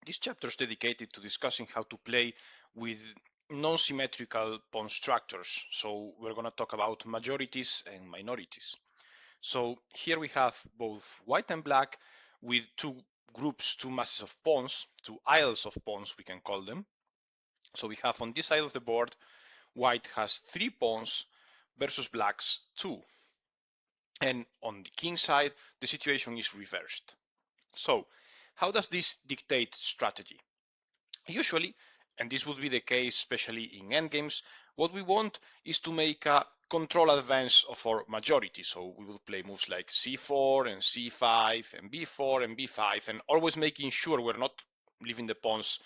This chapter is dedicated to discussing how to play with non-symmetrical pawn structures. So we're going to talk about majorities and minorities. So here we have both white and black with two groups, two masses of pawns, two isles of pawns, we can call them. So we have on this side of the board, white has 3 pawns versus black's 2. And on the king side, the situation is reversed. So how does this dictate strategy? Usually, and this would be the case especially in endgames, what we want is to make a control advance of our majority. So we will play moves like c4 and c5 and b4 and b5, and always making sure we're not leaving the pawns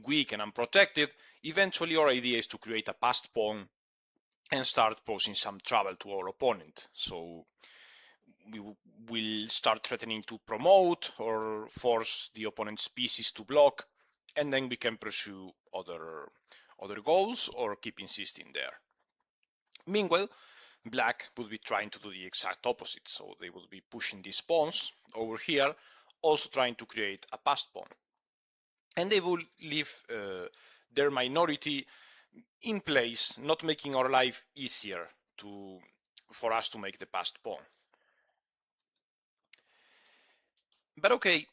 weak and unprotected. Eventually, our idea is to create a passed pawn and start posing some trouble to our opponent. So we will start threatening to promote or force the opponent's pieces to block, and then we can pursue other goals or keep insisting there. Meanwhile, black would be trying to do the exact opposite, so they would be pushing these pawns over here, also trying to create a passed pawn. And they will leave their minority in place, not making our life easier for us to make the passed pawn. But okay,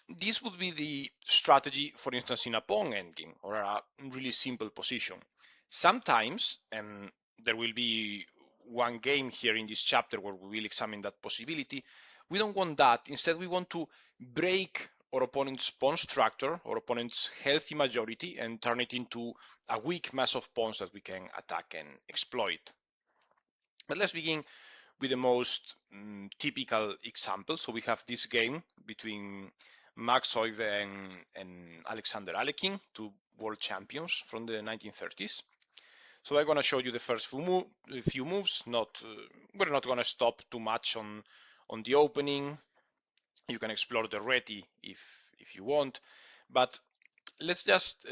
this would be the strategy, for instance, in a pawn endgame or a really simple position. Sometimes, and there will be one game here in this chapter where we will examine that possibility, we don't want that. Instead, we want to break our opponent's pawn structure, our opponent's healthy majority, and turn it into a weak mass of pawns that we can attack and exploit. But let's begin with the most typical example. So we have this game between Max Euwe and Alexander Alekhine, two world champions from the 1930s. So I'm going to show you the first few moves. We're not going to stop too much on the opening. You can explore the reti if you want, but let's just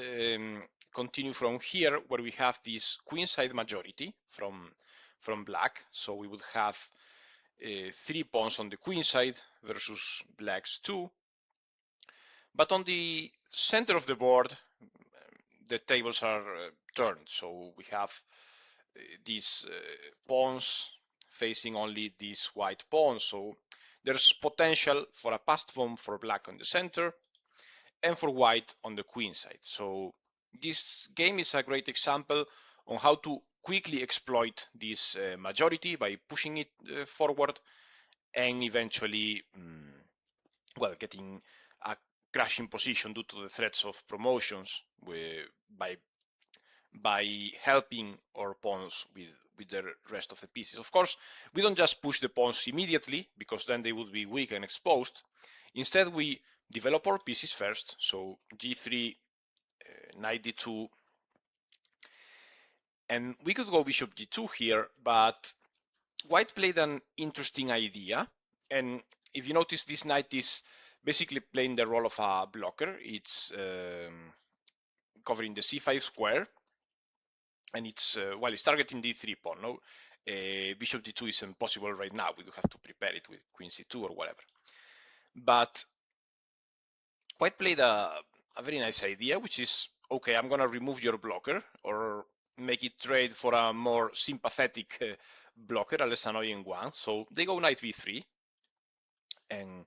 continue from here where we have this queenside majority from black. So we would have 3 pawns on the queen side versus black's 2. But on the center of the board, the tables are turned. So we have these pawns facing only these white pawns. So there's potential for a passed pawn for black on the center and for white on the queen side. So this game is a great example on how to quickly exploit this majority by pushing it forward and eventually, getting a crashing position due to the threats of promotions by helping our pawns with the rest of the pieces. Of course, we don't just push the pawns immediately because then they would be weak and exposed. Instead, we develop our pieces first. So g3, knight d2, and we could go bishop g2 here, but white played an interesting idea. And if you notice, this knight is basically playing the role of a blocker. It's covering the c5 square, and it's targeting d3 pawn. No, bishop d2 is impossible right now. We do have to prepare it with queen c2 or whatever. But white played a very nice idea, which is, okay, I'm going to remove your blocker or make it trade for a more sympathetic blocker, a less annoying one. So they go knight b3. And,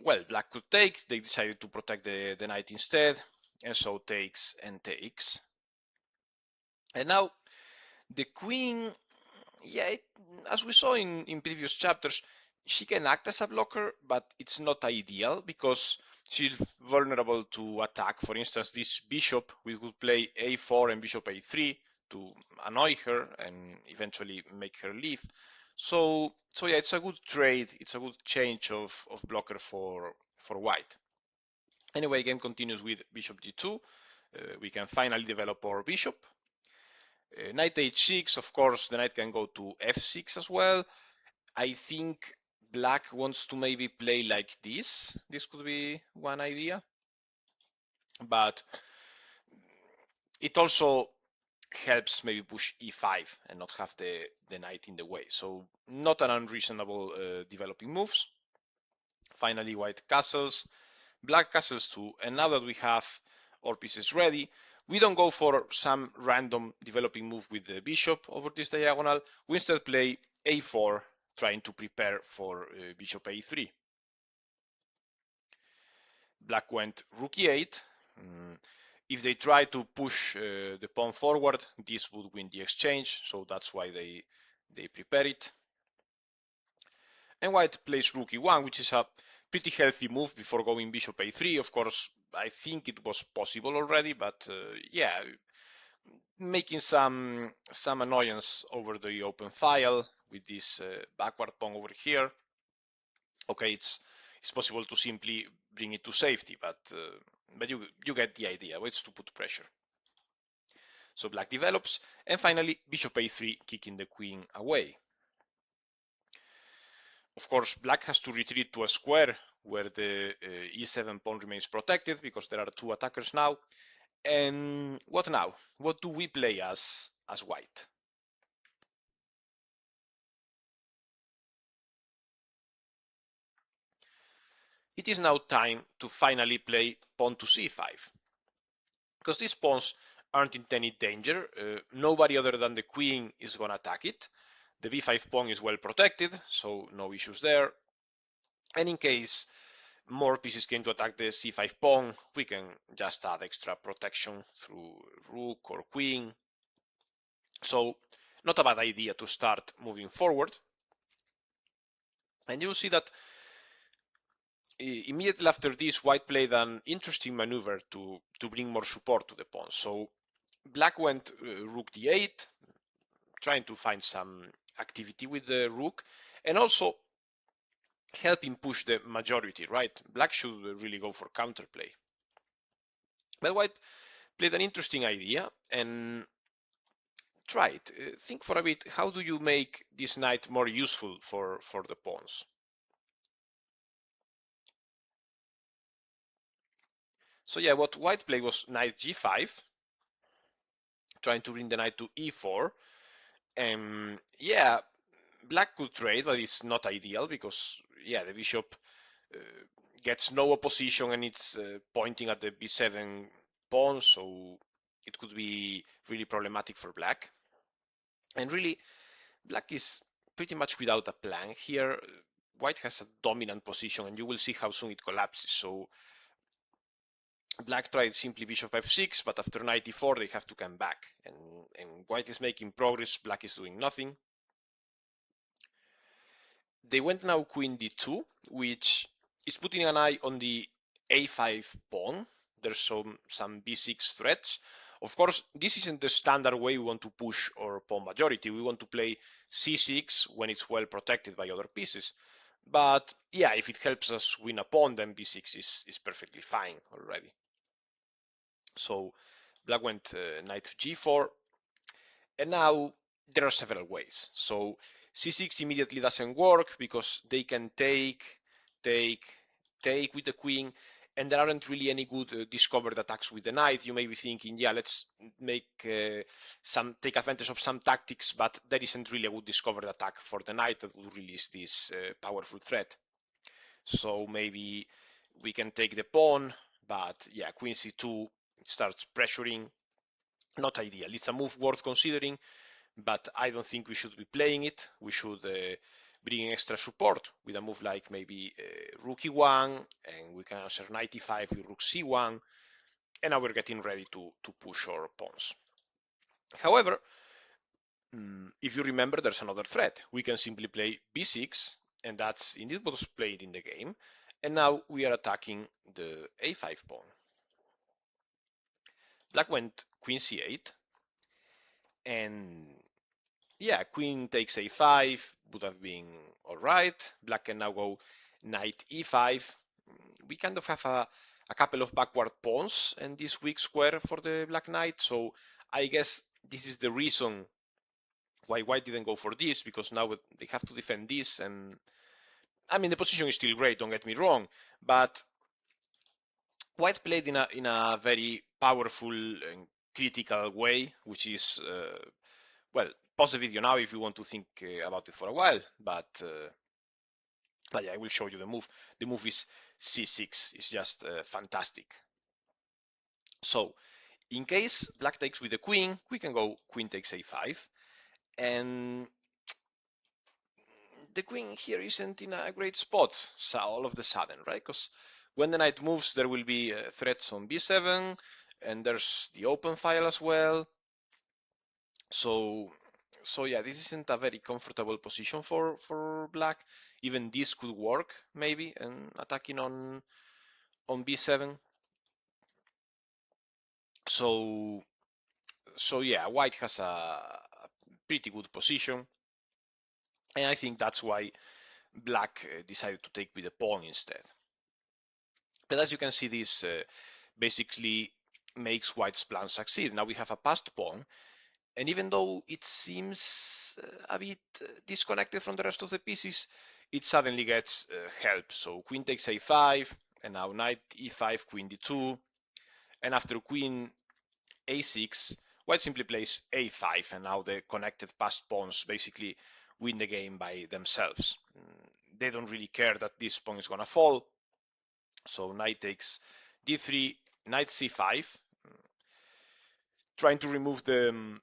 well, black could take. They decided to protect the knight instead. And so takes and takes. And now the queen, as we saw in previous chapters, she can act as a blocker, but it's not ideal because she's vulnerable to attack. For instance, this bishop, we could play a4 and bishop a3 to annoy her and eventually make her leave. So yeah, it's a good trade. It's a good change of blocker for white. Anyway, game continues with bishop d2. We can finally develop our bishop. Knight h6, of course, the knight can go to f6 as well. I think black wants to maybe play like this. This could be one idea. But it also helps maybe push e5 and not have the knight in the way. So not an unreasonable developing moves. Finally, white castles. Black castles 2, and now that we have our pieces ready, we don't go for some random developing move with the bishop over this diagonal. We instead play a4, trying to prepare for bishop a3. Black went rook e8. If they try to push the pawn forward, this would win the exchange, so that's why they prepare it. And white plays rook e1, which is a pretty healthy move before going bishop a3. Of course, I think it was possible already, but yeah, making some annoyance over the open file with this backward pawn over here. Okay, it's possible to simply bring it to safety, but you get the idea. It's to put pressure. So black develops, and finally bishop a3, kicking the queen away. Of course, black has to retreat to a square where the e7 pawn remains protected because there are two attackers now. And what now? What do we play as white? It is now time to finally play pawn to c5. Because these pawns aren't in any danger. Nobody other than the queen is going to attack it. The b5 pawn is well protected, so no issues there. And in case more pieces came to attack the c5 pawn, we can just add extra protection through rook or queen. So not a bad idea to start moving forward. And you'll see that immediately after this, white played an interesting maneuver to bring more support to the pawn. So black went rook d8, trying to find some activity with the rook, and also helping push the majority, right? Black should really go for counterplay. But white played an interesting idea and try it. Think for a bit, how do you make this knight more useful for the pawns? So yeah, what white played was knight g5, trying to bring the knight to e4. And yeah, black could trade, but it's not ideal because, yeah, the bishop uh, gets no opposition and it's pointing at the b7 pawn, so it could be really problematic for black. And really, black is pretty much without a plan here. White has a dominant position, and you will see how soon it collapses. So black tried simply bishop f6, but after knight e4, they have to come back. And white is making progress, black is doing nothing. They went now queen d2, which is putting an eye on the a5 pawn. There's some b6 threats. Of course, this isn't the standard way we want to push our pawn majority. We want to play c6 when it's well protected by other pieces. But yeah, if it helps us win a pawn, then b6 is perfectly fine already. So black went knight g4, and now there are several ways. So c6 immediately doesn't work because they can take with the queen, and there aren't really any good discovered attacks with the knight. You may be thinking, yeah, let's make take advantage of some tactics, but there isn't really a good discovered attack for the knight that would release this powerful threat. So maybe we can take the pawn, but yeah, queen c2 starts pressuring. Not ideal. It's a move worth considering, but I don't think we should be playing it. We should bring in extra support with a move like maybe rook e1, and we can answer knight e5 with rook c1, and now we're getting ready to push our pawns. However, if you remember, there's another threat. We can simply play b6, and that's indeed what was played in the game, and now we are attacking the a5 pawn. Black went queen c8, and yeah, queen takes a5 would have been all right. Black can now go knight e5. We kind of have a couple of backward pawns in this weak square for the black knight, so I guess this is the reason why white didn't go for this, because now they have to defend this, and I mean the position is still great, don't get me wrong, but white played in a very powerful and critical way, which is well, pause the video now if you want to think about it for a while, but But yeah, I will show you the move. The move is c6. It's just fantastic. So in case black takes with the queen, we can go queen takes a5. And the queen here isn't in a great spot, so all of the sudden, right? Because when the knight moves, there will be threats on b7, and there's the open file as well. So yeah, this isn't a very comfortable position for black. Even this could work maybe, and attacking on b7. So yeah, white has a pretty good position, and I think that's why black decided to take with the pawn instead. But as you can see, this basically makes white's plan succeed. Now we have a passed pawn, and even though it seems a bit disconnected from the rest of the pieces, it suddenly gets help. So queen takes a5, and now knight e5, queen d2, and after queen a6, white simply plays a5, and now the connected passed pawns basically win the game by themselves. They don't really care that this pawn is going to fall. So knight takes d3, knight c5, trying to remove the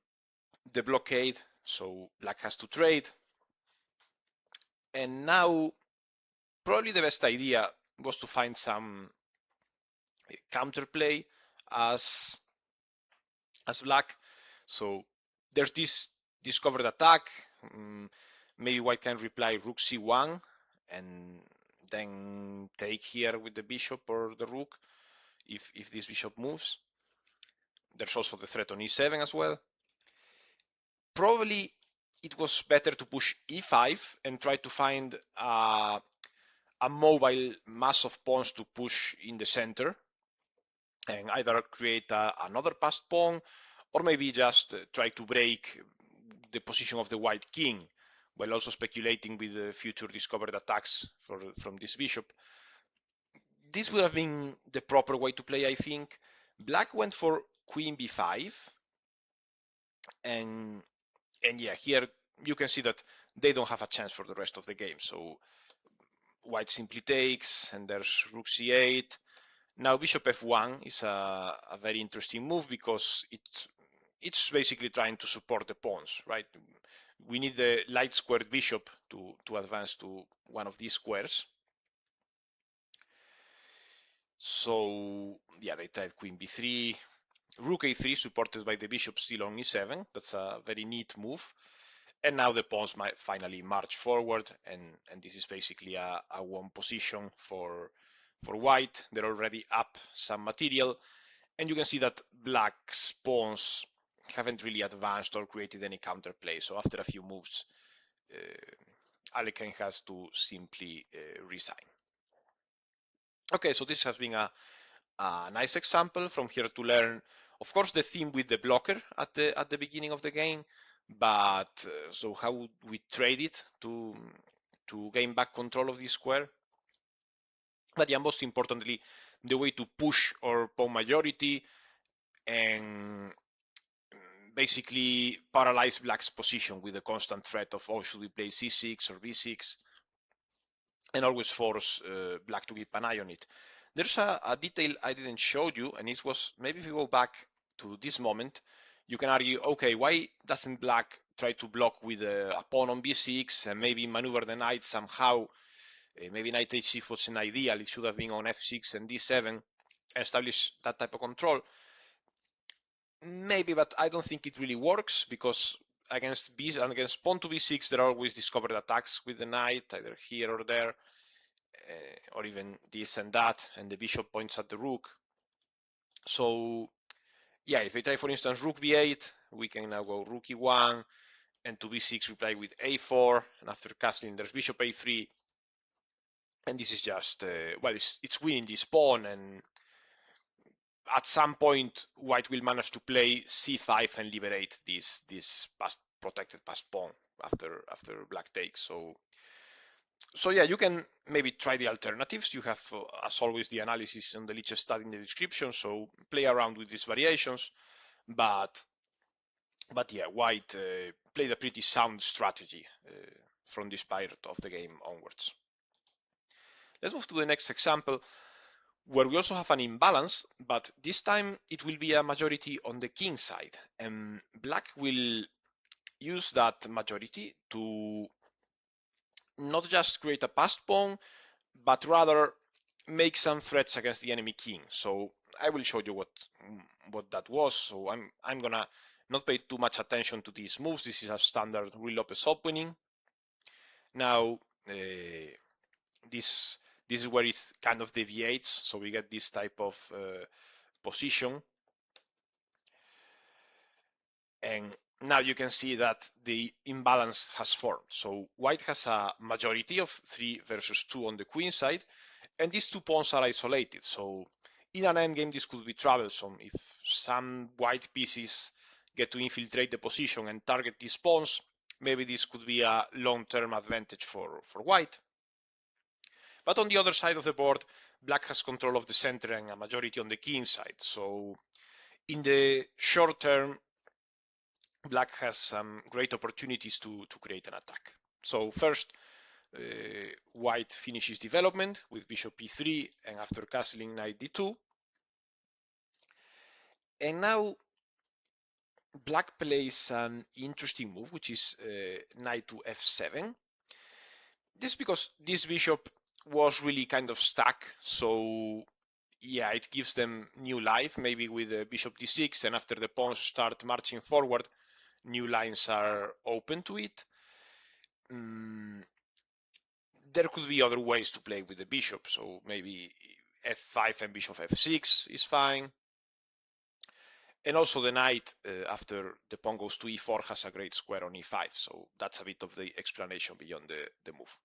blockade. So black has to trade. And now probably the best idea was to find some counterplay as black. So there's this discovered attack. Maybe white can reply rook c1 and then take here with the bishop or the rook if this bishop moves. There's also the threat on e7 as well. Probably it was better to push e5 and try to find a mobile mass of pawns to push in the center and either create another passed pawn or maybe just try to break the position of the white king while also speculating with the future discovered attacks from this bishop. This would have been the proper way to play, I think. Black went for queen b5, and yeah, here you can see that they don't have a chance for the rest of the game. So white simply takes, and there's rook c8. Now bishop f1 is a very interesting move because it's basically trying to support the pawns, right? We need the light squared bishop to advance to one of these squares. So yeah, they tried queen b3, rook a3 supported by the bishop still on e7. That's a very neat move. And now the pawns might finally march forward, and this is basically a one position for white. They're already up some material, and you can see that black's pawns haven't really advanced or created any counterplay. So after a few moves, Alekhine has to simply resign. Okay, so this has been a nice example from here to learn, of course, the theme with the blocker at the beginning of the game, but so how would we trade it to gain back control of this square? But yeah, most importantly, the way to push our pawn majority and basically paralyze black's position with the constant threat of, oh, should we play c6 or b6? And always force black to keep an eye on it. There's a detail I didn't show you, and it was, maybe if you go back to this moment, you can argue, okay, why doesn't black try to block with a pawn on b6 and maybe maneuver the knight somehow? Maybe knight h6 wasn't ideal, it should have been on f6 and d7 and establish that type of control. Maybe, but I don't think it really works because against pawn to b6 there are always discovered attacks with the knight, either here or there. Or even this and that, and the bishop points at the rook. So yeah, if I try, for instance, rook b8, we can now go rook e1, and to b6 reply with a4, and after castling there's bishop a3, and this is just, well, it's winning this pawn, and at some point white will manage to play c5 and liberate this protected passed pawn after black takes. So yeah, you can maybe try the alternatives. You have, as always, the analysis on the Lichess study in the description, so play around with these variations. But yeah, white played a pretty sound strategy from this part of the game onwards. Let's move to the next example, where we also have an imbalance, but this time it will be a majority on the king side, and black will use that majority to not just create a passed pawn, but rather make some threats against the enemy king. So I will show you what that was. So I'm gonna not pay too much attention to these moves. This is a standard Ruy Lopez opening. Now this is where it kind of deviates, so we get this type of position. And now you can see that the imbalance has formed. So white has a majority of 3 versus 2 on the queen side, and these two pawns are isolated. So in an endgame, this could be troublesome. If some white pieces get to infiltrate the position and target these pawns, maybe this could be a long-term advantage for white. But on the other side of the board, black has control of the center and a majority on the king side. So in the short term, black has some great opportunities to create an attack. So first, white finishes development with bishop e3 and after castling knight d2. And now black plays an interesting move, which is knight to f7. This is because this bishop was really kind of stuck, so yeah, it gives them new life, maybe with bishop d6, and after the pawns start marching forward, new lines are open to it. There could be other ways to play with the bishop, so maybe f5 and bishop f6 is fine. And also the knight, after the pawn goes to e4, has a great square on e5, so that's a bit of the explanation beyond the move.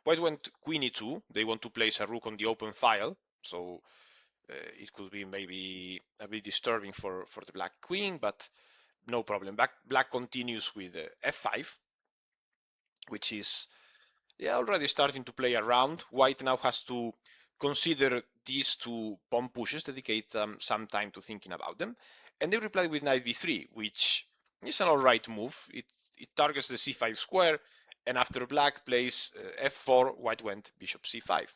White went queen e2. They want to place a rook on the open file, so it could be maybe a bit disturbing for the black queen, but no problem. Black continues with f5, which is already starting to play around. White now has to consider these two pawn pushes, dedicate some time to thinking about them. And they reply with knight b3, which is an alright move. It targets the c5 square, and after black plays f4, white went bishop c5.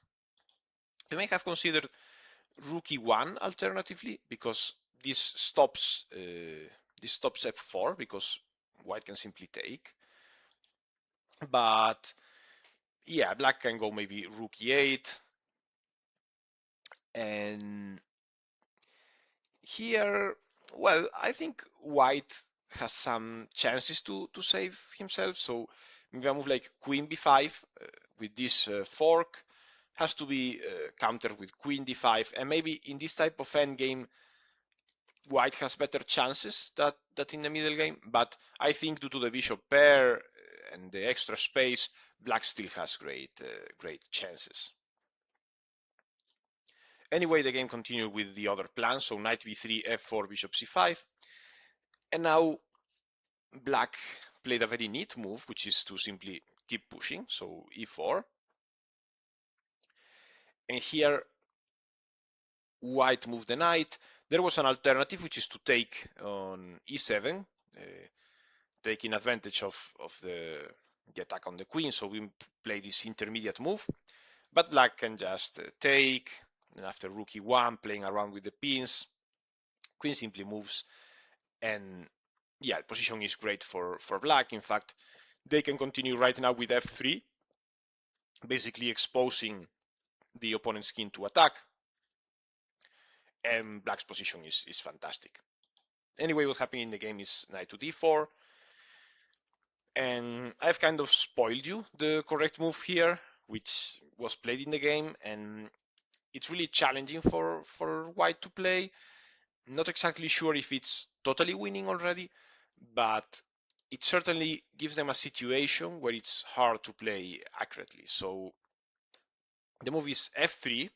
You may have considered rook e1 alternatively, because this stops f4, because white can simply take. But yeah, black can go maybe rook e8. And here, well, I think white has some chances to save himself. So maybe a move like queen b5 with this fork has to be countered with queen d5. And maybe in this type of endgame, white has better chances that in the middle game. But I think due to the bishop pair and the extra space, black still has great chances. Anyway, the game continued with the other plan, so knight b3, f4, bishop c5. And now black played a very neat move, which is to simply keep pushing, so e4. And here, white moved the knight. There was an alternative, which is to take on e7, taking advantage of the attack on the queen, so we play this intermediate move. But black can just take, and after rook e1, playing around with the pins, queen simply moves, and yeah, the position is great for black. In fact, they can continue right now with f3, basically exposing the opponent's king to attack, and black's position is fantastic. Anyway, what happened in the game is knight to d4, and I've kind of spoiled you the correct move here, which was played in the game, and it's really challenging for white to play. Not exactly sure if it's totally winning already, but it certainly gives them a situation where it's hard to play accurately. So the move is f3.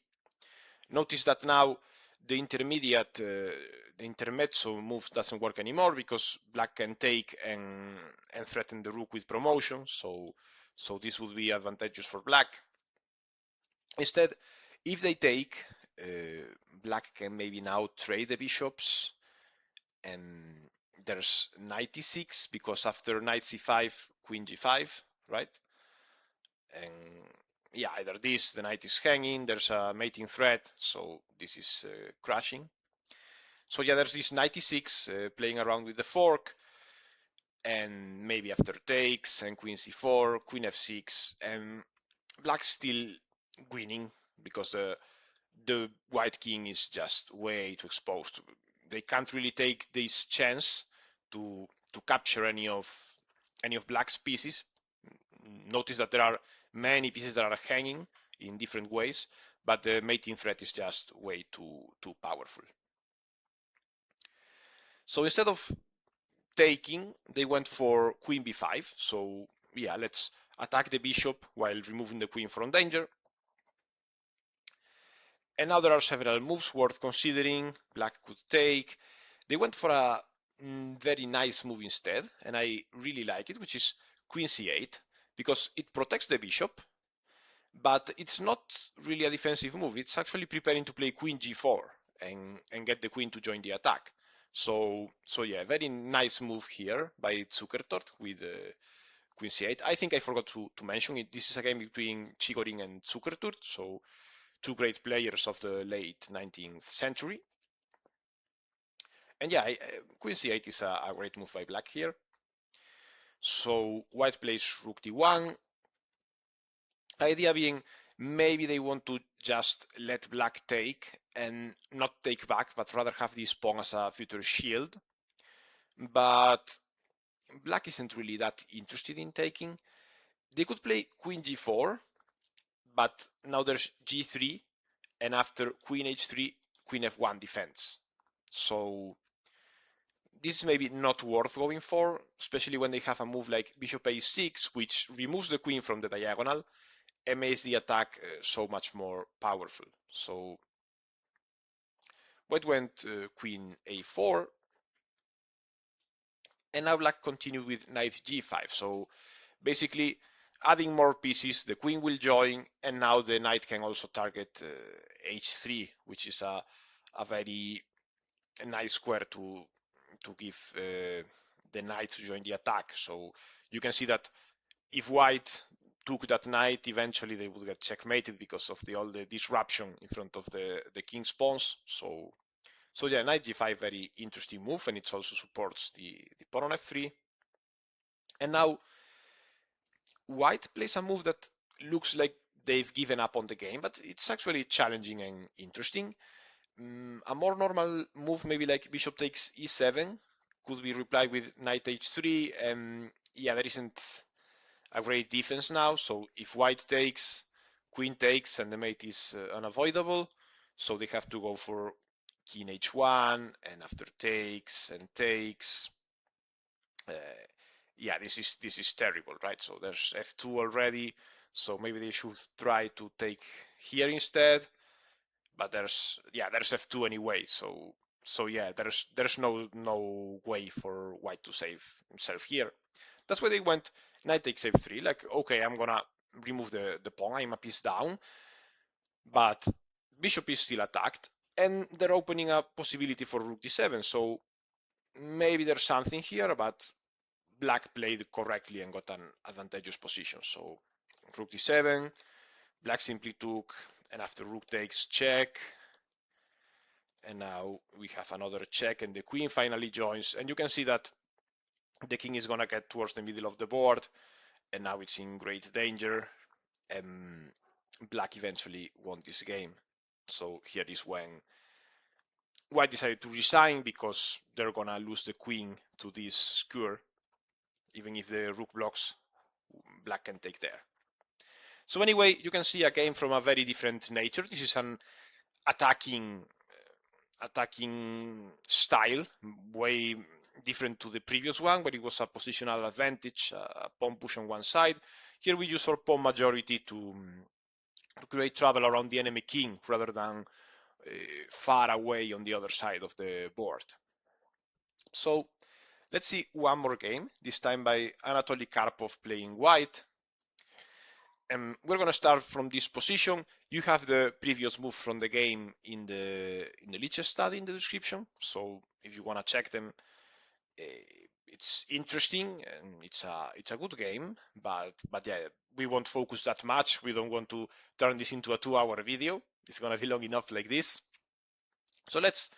Notice that now the intermediate, the intermezzo move doesn't work anymore because black can take and threaten the rook with promotion. So this would be advantageous for black. Instead, if they take, black can maybe now trade the bishops, and there's knight e6 because after knight c5, queen g5, right? And yeah, either this, the knight is hanging, there's a mating threat, so this is crashing. So yeah, there's this knight e6 playing around with the fork, and maybe after takes, and queen c4, queen f6, and black's still winning because the white king is just way too exposed. They can't really take this chance to capture any of black's pieces. Notice that there are many pieces that are hanging in different ways, but the mating threat is just way too powerful. So instead of taking, they went for queen b5. So yeah, let's attack the bishop while removing the queen from danger. And now there are several moves worth considering. Black could take. They went for a very nice move instead, and I really like it, which is queen c8, because it protects the bishop, but it's not really a defensive move. It's actually preparing to play queen g4 and get the queen to join the attack. So yeah, very nice move here by Zukertort with queen c8. I think I forgot to mention it. This is a game between Chigorin and Zukertort, so two great players of the late 19th century. And yeah, queen c8 is a great move by black here. So white plays rook d1. Idea being maybe they want to just let black take and not take back, but rather have this pawn as a future shield. But black isn't really that interested in taking. They could play queen g4, but now there's g3, and after queen h3, queen f1 defense. So this is maybe not worth going for, especially when they have a move like bishop a6, which removes the queen from the diagonal and makes the attack so much more powerful. So white went queen a4, and now black continued with knight g5. So basically adding more pieces, the queen will join, and now the knight can also target h3, which is a very nice square to give the knight to join the attack. So you can see that if white took that knight, eventually they would get checkmated because of all the disruption in front of the king's pawns. So yeah, knight g5, very interesting move, and it also supports the pawn on f3. And now white plays a move that looks like they've given up on the game, but it's actually challenging and interesting. A more normal move, maybe like bishop takes e7, could be replied with knight h3, and yeah, there isn't a great defense now. So if white takes, queen takes, and the mate is unavoidable, so they have to go for king h1, and after takes and takes, uh, yeah, this is terrible, right? So there's f2 already, so maybe they should try to take here instead, but there's f2 anyway, so yeah, there's no way for white to save himself here. That's why they went knight takes f3, like, okay, I'm gonna remove the pawn, I'm a piece down, but bishop is still attacked, and they're opening a possibility for rook d7, so maybe there's something here, but black played correctly and got an advantageous position. So rook d7, black simply took, and after rook takes, check, and now we have another check, and the queen finally joins, and you can see that the king is gonna get towards the middle of the board, and now it's in great danger, and black eventually won this game. So here is when white decided to resign, because they're gonna lose the queen to this skewer. Even if the rook blocks, black can take there. So anyway, you can see a game from a very different nature. This is an attacking style, way different to the previous one, where it was a positional advantage, a pawn push on one side. Here we use our pawn majority to create trouble around the enemy king rather than far away on the other side of the board. So let's see one more game, this time by Anatoly Karpov playing white. And we're going to start from this position. You have the previous move from the game in the Lichess study in the description. So if you want to check them, it's interesting and it's a good game, but yeah, we won't focus that much. We don't want to turn this into a 2-hour video. It's gonna be long enough like this. So let's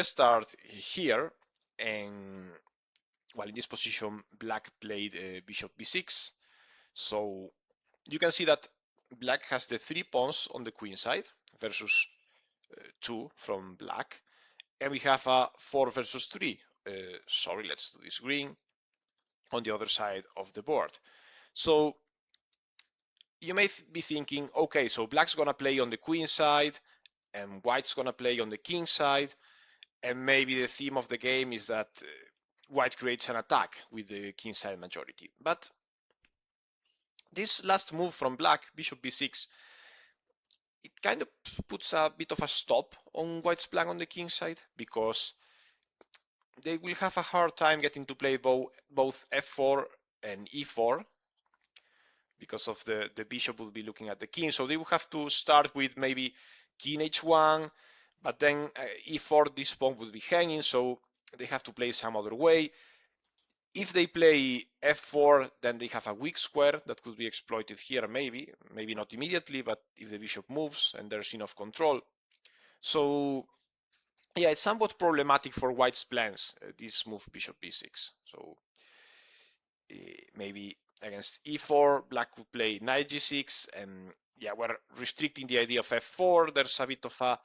start here. And well, in this position, black played bishop b6. So you can see that black has the 3 pawns on the queen side versus 2 from black, and we have a 4 versus 3. Sorry, let's do this green on the other side of the board. So you may be thinking, okay, so black's gonna play on the queen side and white's gonna play on the king side, and maybe the theme of the game is that white creates an attack with the king side majority. But this last move from black, bishop b6, it kind of puts a bit of a stop on white's plan on the king side, because they will have a hard time getting to play both f4 and e4, because of the bishop will be looking at the king. So they will have to start with maybe king h1, but then e4, this pawn would be hanging, so they have to play some other way. If they play f4, then they have a weak square that could be exploited here, maybe not immediately, but if the bishop moves and there's enough control. So yeah, it's somewhat problematic for white's plans, this move bishop b6. So maybe against e4, black could play knight g6, and yeah, we're restricting the idea of f4. There's a bit of a,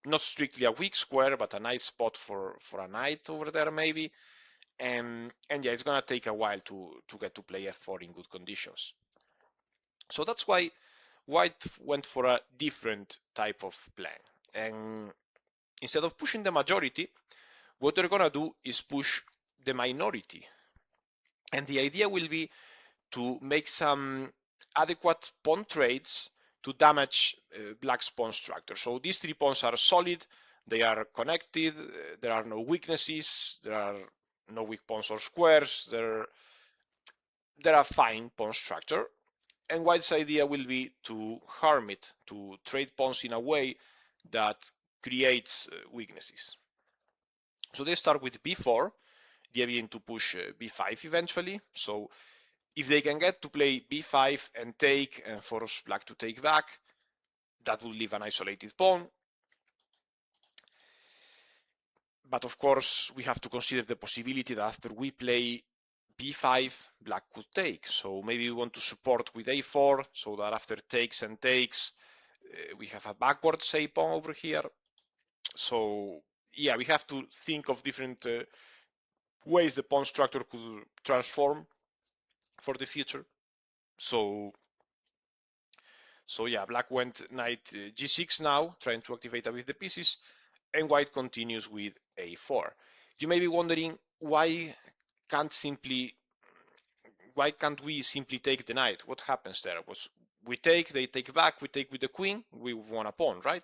not strictly a weak square, but a nice spot for a knight over there maybe. And yeah, it's gonna take a while to get to play f4 in good conditions. So that's why white went for a different type of plan. And instead of pushing the majority, what they're gonna do is push the minority. And the idea will be to make some adequate pawn trades to damage black's pawn structure. So these 3 pawns are solid, they are connected, there are no weaknesses, there are no weak pawns or squares, they're a fine pawn structure. And white's idea will be to harm it, to trade pawns in a way that creates weaknesses. So they start with b4, the idea being to push b5 eventually. So if they can get to play b5 and take and force black to take back, that will leave an isolated pawn. But of course, we have to consider the possibility that after we play b5, black could take. So maybe we want to support with a4, so that after takes and takes, we have a backward say pawn over here. So yeah, we have to think of different ways the pawn structure could transform for the future. So yeah, black went knight g6 now, trying to activate a bit the pieces, and white continues with a4. You may be wondering, why can't we simply take the knight? What happens there? We take, they take back, we take with the queen, we won a pawn, right?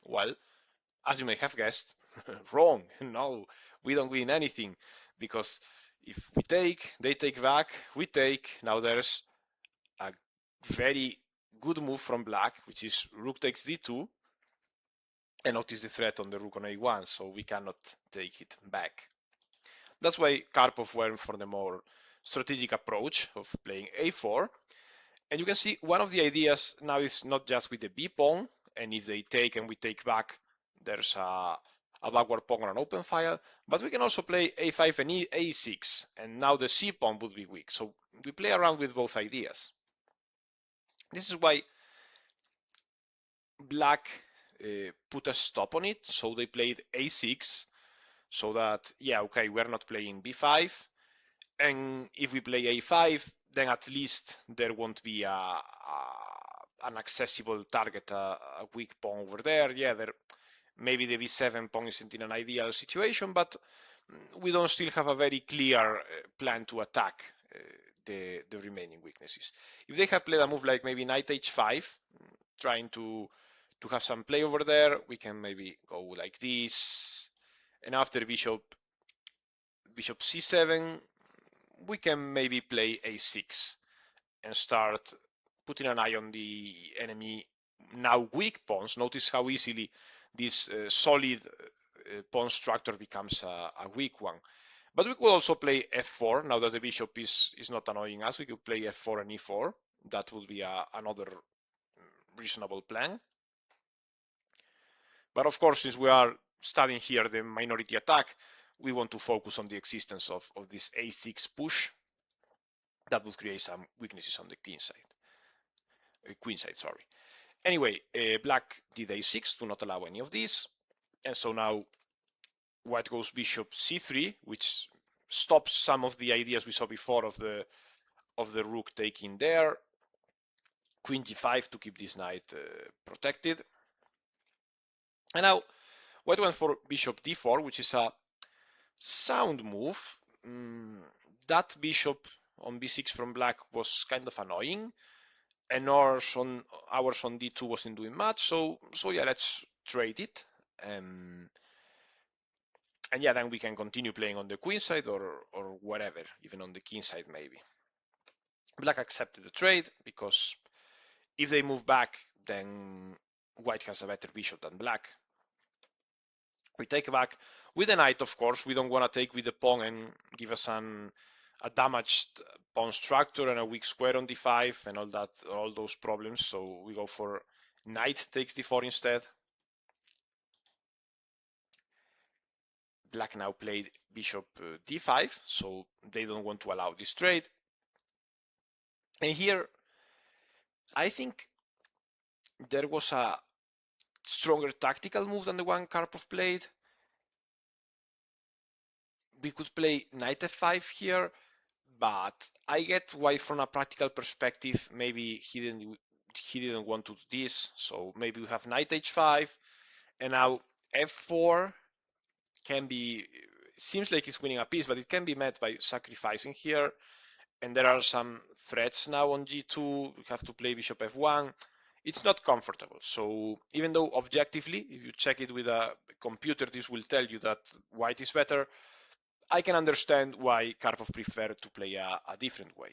Well, as you may have guessed, wrong. No, we don't win anything, because if we take, they take back, we take, now there's a very good move from black, which is rook takes d2, and notice the threat on the rook on a1, so we cannot take it back. That's why Karpov went for the more strategic approach of playing a4. And you can see one of the ideas now is not just with the b pawn, and if they take and we take back, there's a backward pawn on an open file, but we can also play a5 and a6, and now the c pawn would be weak. So we play around with both ideas. This is why black put a stop on it, so they played a6, so that, yeah, okay, we're not playing b5, and if we play a5, then at least there won't be an accessible target, a weak pawn over there. Yeah, maybe the b7 pawn isn't in an ideal situation, but we don't still have a very clear plan to attack the remaining weaknesses. If they have played a move like maybe knight h5, trying to have some play over there, we can maybe go like this, and after bishop c7, we can maybe play a6 and start putting an eye on the enemy now weak pawns. Notice how easily this solid pawn structure becomes a weak one. But we could also play f4. Now that the bishop is not annoying us, we could play f4 and e4. That would be another reasonable plan. But of course, since we are studying here the minority attack, we want to focus on the existence of this a6 push that would create some weaknesses on the queen side, sorry. Anyway, black did a6 to not allow any of this. And so now white goes bishop c3, which stops some of the ideas we saw before of the rook taking there. Queen g5 to keep this knight protected. And now white went for bishop d4, which is a sound move. That bishop on b6 from black was kind of annoying, and ours on d2 wasn't doing much. So yeah, let's trade it. And yeah, then we can continue playing on the queen side or whatever, even on the king side maybe. Black accepted the trade because if they move back, then white has a better bishop than black. We take back with the knight, of course. We don't want to take with the pawn and give us a damaged pawn structure and a weak square on d5 and all those problems. So we go for knight takes d4 instead. Black now played bishop d5, so they don't want to allow this trade. And here, I think there was a stronger tactical move than the one Karpov played. We could play knight f5 here, but I get why from a practical perspective, maybe he didn't want to do this. So maybe we have knight h5, and now f4 can be, seems like it's winning a piece, but it can be met by sacrificing here. And there are some threats now on g2. We have to play bishop f1. It's not comfortable. So even though objectively, if you check it with a computer, this will tell you that white is better, I can understand why Karpov preferred to play a different way.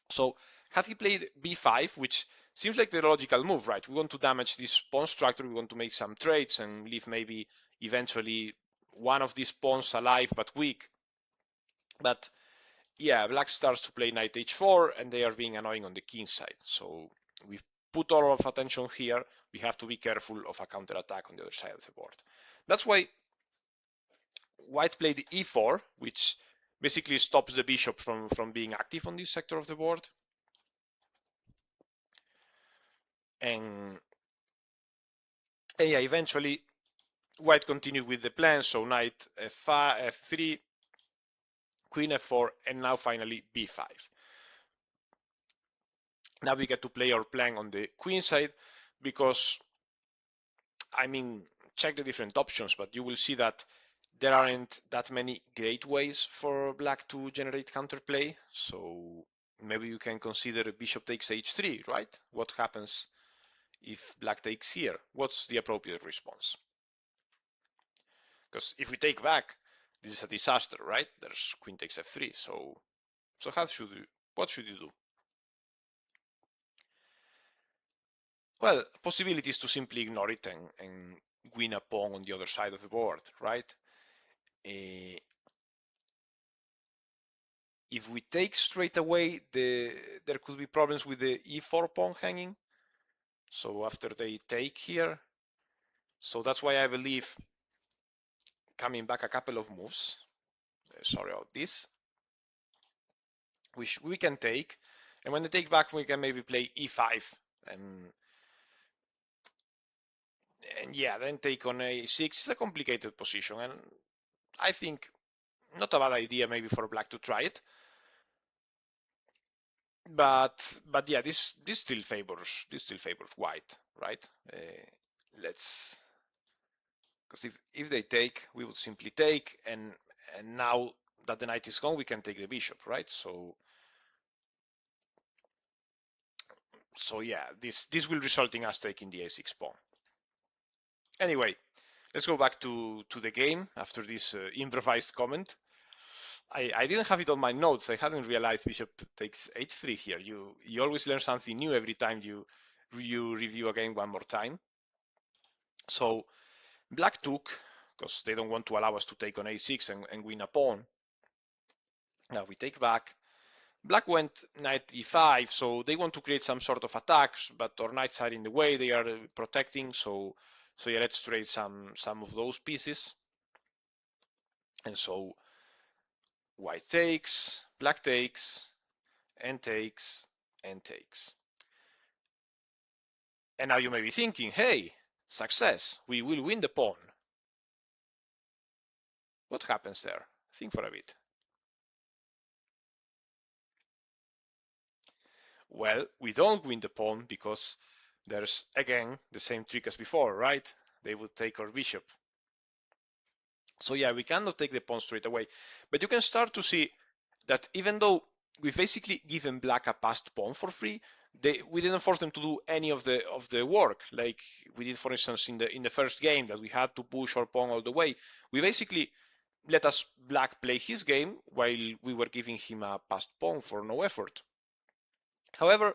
So had he played b5, which seems like the logical move, right? We want to damage this pawn structure, we want to make some trades and leave maybe eventually one of these pawns alive but weak. But yeah, black starts to play knight h4 and they are being annoying on the king side. So we put all of attention here. We have to be careful of a counterattack on the other side of the board. That's why white played e4, which basically stops the bishop from being active on this sector of the board. And yeah, eventually white continued with the plan. So knight f5, f3, queen f4, and now finally b5. Now we get to play our plan on the queen side because, I mean, check the different options, but you will see that there aren't that many great ways for black to generate counterplay. So maybe you can consider bishop takes h3, right? What happens if black takes here? What's the appropriate response? Because if we take back, this is a disaster, right? There's queen takes f3. So what should you do? Well, possibility is to simply ignore it and win a pawn on the other side of the board, right? If we take straight away, there could be problems with the e4 pawn hanging. So after they take here, so that's why I believe coming back a couple of moves, sorry about this, which we can take. And when they take back, we can maybe play e5 and yeah, then take on a6. It's a complicated position, and I think not a bad idea maybe for black to try it. But yeah, this still favors white, right? Let's, because if they take, we would simply take, and now that the knight is gone, we can take the bishop, right? So yeah, this will result in us taking the a6 pawn. Anyway, let's go back to the game after this improvised comment. I didn't have it on my notes. I hadn't realized bishop takes h3 here. You always learn something new every time you review a game one more time. So black took, because they don't want to allow us to take on a6 and win a pawn. Now we take back. Black went knight e5, so they want to create some sort of attacks, but our knights are in the way. They are protecting, so yeah, let's trade some of those pieces. And so white takes, black takes, and takes, and takes. And now you may be thinking, hey, success, we will win the pawn. What happens there? Think for a bit. Well, we don't win the pawn because there's, again, the same trick as before, right? They would take our bishop. So yeah, we cannot take the pawn straight away. But you can start to see that even though we've basically given black a passed pawn for free, we didn't force them to do any of the work, like we did, for instance, in the first game, that we had to push our pawn all the way. We basically let us black play his game while we were giving him a passed pawn for no effort. However,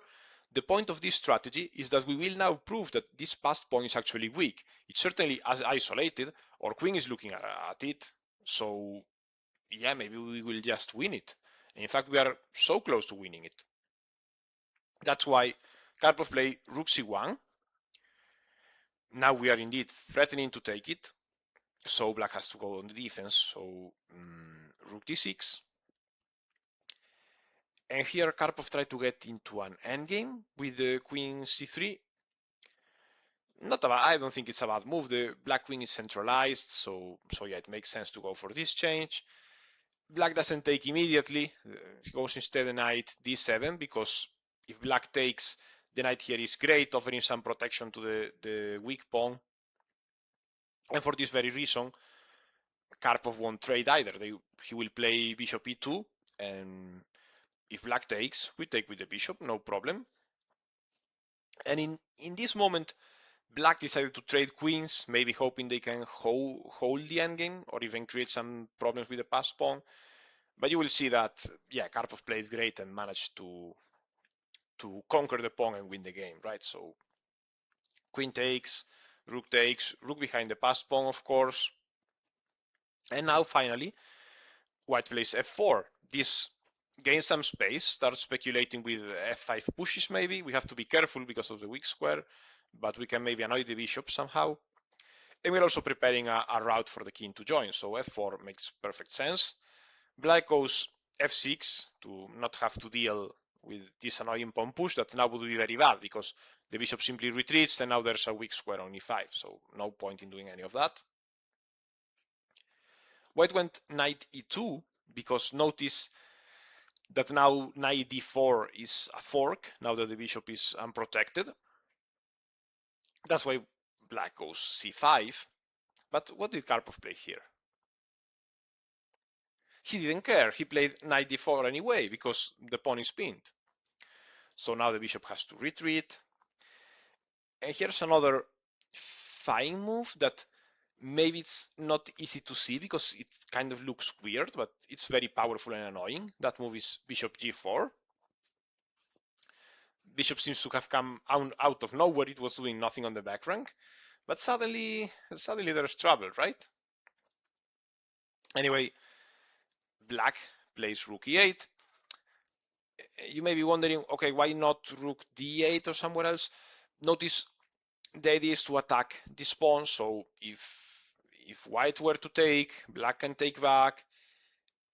the point of this strategy is that we will now prove that this passed pawn is actually weak. It's certainly isolated, or queen is looking at it, so yeah, maybe we will just win it. And in fact, we are so close to winning it. That's why Karpov played rook c1. Now we are indeed threatening to take it, so black has to go on the defense, so rook d6. And here Karpov tried to get into an endgame with the queen c3. Not a bad, I don't think it's a bad move. The black queen is centralized, so yeah, it makes sense to go for this change. Black doesn't take immediately. He goes instead the knight d7, because if black takes, the knight here is great, offering some protection to the weak pawn. And for this very reason, Karpov won't trade either. He will play bishop e2, and if black takes, we take with the bishop, no problem. And in this moment, black decided to trade queens, maybe hoping they can hold the endgame or even create some problems with the passed pawn. But you will see that, yeah, Karpov played great and managed to conquer the pawn and win the game, right? So queen takes, rook behind the passed pawn, of course. And now finally, white plays f4. This gains some space, starts speculating with f5 pushes maybe. We have to be careful because of the weak square, but we can maybe annoy the bishop somehow. And we're also preparing a route for the king to join, so f4 makes perfect sense. Black goes f6 to not have to deal with this annoying pawn push that now would be very bad, because the bishop simply retreats and now there's a weak square on e5, so no point in doing any of that. White went knight e2, because notice that now knight d4 is a fork, now that the bishop is unprotected. That's why black goes c5. But what did Karpov play here? He didn't care. He played knight d4 anyway, because the pawn is pinned. So now the bishop has to retreat. And here's another fine move that maybe it's not easy to see because it kind of looks weird, but it's very powerful and annoying. That move is bishop g4. Bishop seems to have come out of nowhere. It was doing nothing on the back rank, but suddenly there's trouble, right? Anyway, black plays rook e8. You may be wondering, okay, why not rook d8 or somewhere else? Notice the idea is to attack this pawn, so if white were to take, black can take back,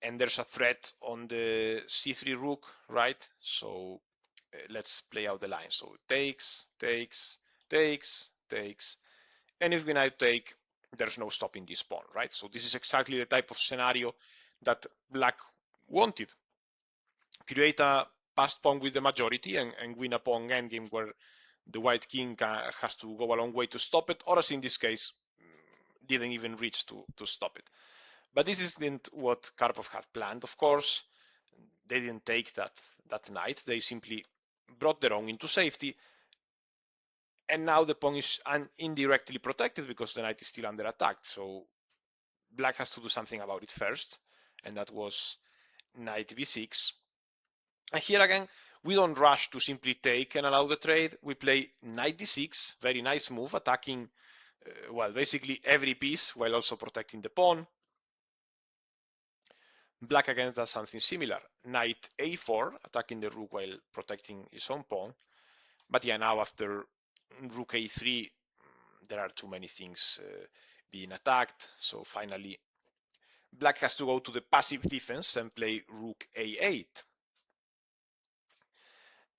and there's a threat on the c3 rook, right? So let's play out the line. So takes, takes, takes, takes, and if we now take, there's no stopping this pawn, right? So this is exactly the type of scenario that black wanted. Create a passed pawn with the majority and win a pawn endgame where the white king has to go a long way to stop it, or as in this case, didn't even reach to stop it. But this isn't what Karpov had planned, of course. They didn't take that knight. They simply brought their own into safety. And now the pawn is indirectly protected because the knight is still under attack. So black has to do something about it first. And that was knight b6. And here again, we don't rush to simply take and allow the trade. We play knight d6, very nice move, attacking, well, basically every piece while also protecting the pawn. Black again does something similar. Knight a4, attacking the rook while protecting his own pawn. But yeah, now after rook a3, there are too many things being attacked. So finally, black has to go to the passive defense and play rook a8.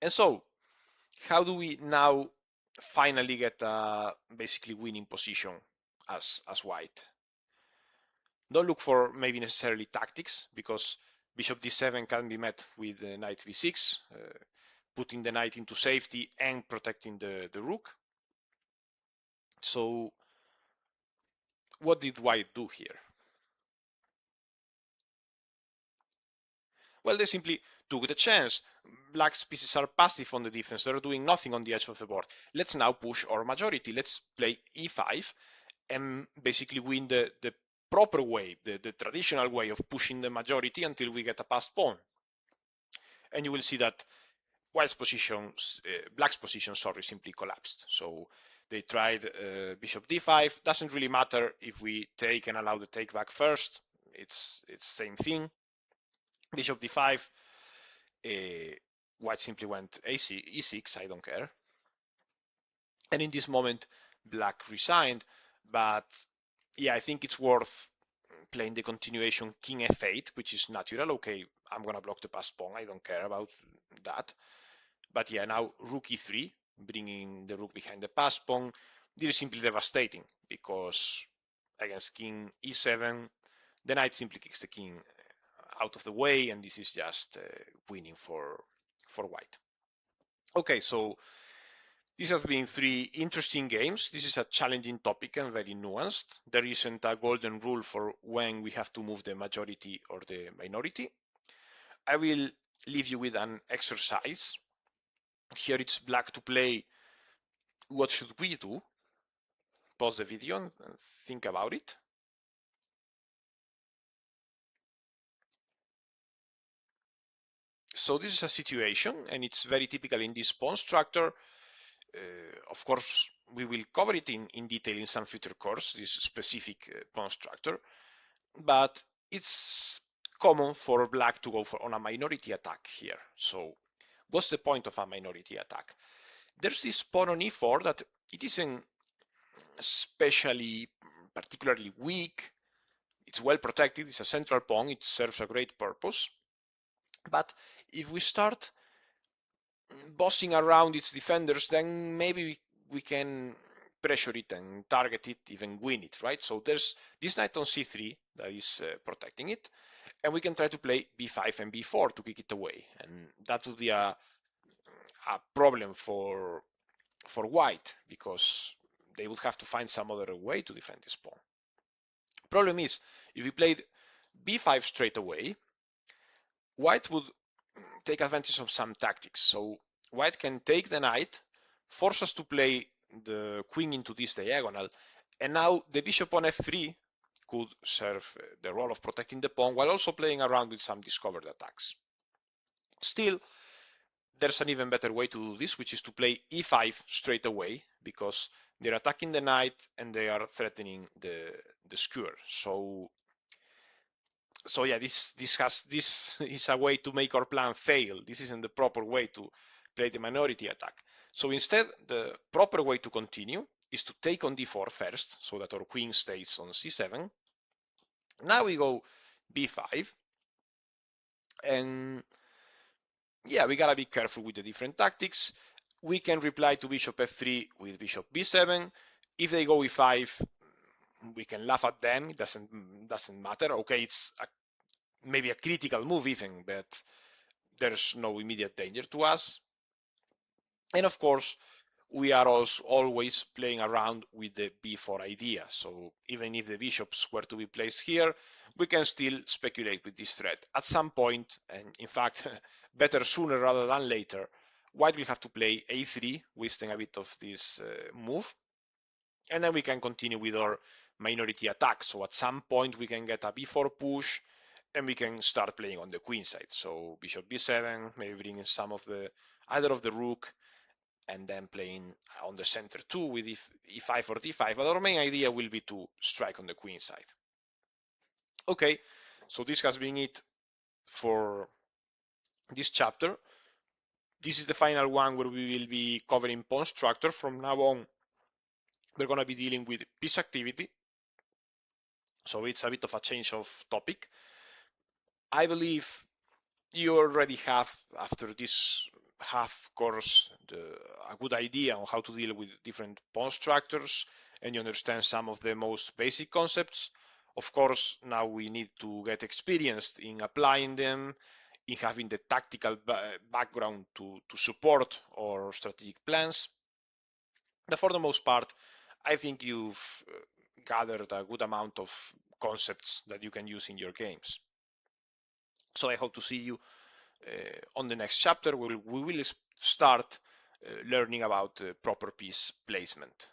And so, how do we now finally get a basically winning position as white? Don't look for maybe necessarily tactics, because bishop d7 can be met with knight b6, putting the knight into safety and protecting the rook. So what did white do here? Well, they simply took the chance. Black's pieces are passive on the defense. They're doing nothing on the edge of the board. Let's now push our majority. Let's play e5 and basically win the proper way, the traditional way of pushing the majority until we get a passed pawn. And you will see that White's position, Black's position, sorry, simply collapsed. So they tried bishop d5. Doesn't really matter if we take and allow the take back first. It's same thing. Bishop d5. White simply went e6. I don't care. And in this moment, Black resigned. But yeah, I think it's worth playing the continuation king f8, which is natural. Okay, I'm gonna block the passed pawn. I don't care about that. But yeah, now rook e3, bringing the rook behind the passed pawn. This is simply devastating, because against king e7, the knight simply kicks the king out of the way, and this is just winning for white. Okay, so these have been 3 interesting games. This is a challenging topic and very nuanced. There isn't a golden rule for when we have to move the majority or the minority. I will leave you with an exercise. Here it's Black to play what should we do. Pause the video and think about it. So this is a situation, and it's very typical in this pawn structure. Of course, we will cover it in detail in some future course, this specific pawn structure, but it's common for Black to go on a minority attack here. So what's the point of a minority attack? There's this pawn on e4 that it isn't especially particularly weak. It's well protected. It's a central pawn. It serves a great purpose. But if we start bossing around its defenders, then maybe we can pressure it and target it, even win it, right? So there's this knight on c3 that is protecting it, and we can try to play b5 and b4 to kick it away, and that would be a problem for white, because they would have to find some other way to defend this pawn. Problem is, if we played b5 straight away, white would take advantage of some tactics. So white can take the knight, force us to play the queen into this diagonal, and now the bishop on f3 could serve the role of protecting the pawn while also playing around with some discovered attacks. Still, there's an even better way to do this, which is to play e5 straight away, because they're attacking the knight and they are threatening the skewer. So yeah, this is a way to make our plan fail. This isn't the proper way to play the minority attack. So instead, the proper way to continue is to take on d4 first, so that our queen stays on c7. Now we go b5, and yeah, we gotta be careful with the different tactics. We can reply to bishop f3 with bishop b7. If they go e5, we can laugh at them. It doesn't matter. Okay, it's maybe a critical move even, but there's no immediate danger to us. And of course, we are also always playing around with the b4 idea. So even if the bishops were to be placed here, we can still speculate with this threat. At some point, and in fact, better sooner rather than later, white will have to play a3, wasting a bit of this move. And then we can continue with our minority attack. So at some point, we can get a b4 push, and we can start playing on the queen side. So bishop b7, maybe bringing some of either of the rook, and then playing on the center too with e5 or d5. But our main idea will be to strike on the queen side. Okay, So this has been it for this chapter. This is the final one where we will be covering pawn structure. From now on, we're going to be dealing with piece activity. So it's a bit of a change of topic. I believe you already have, after this half course, a good idea on how to deal with different pawn structures, and you understand some of the most basic concepts. Of course, now we need to get experienced in applying them, in having the tactical background to support our strategic plans. But for the most part, I think you've gathered a good amount of concepts that you can use in your games. So I hope to see you on the next chapter. We will start learning about proper piece placement.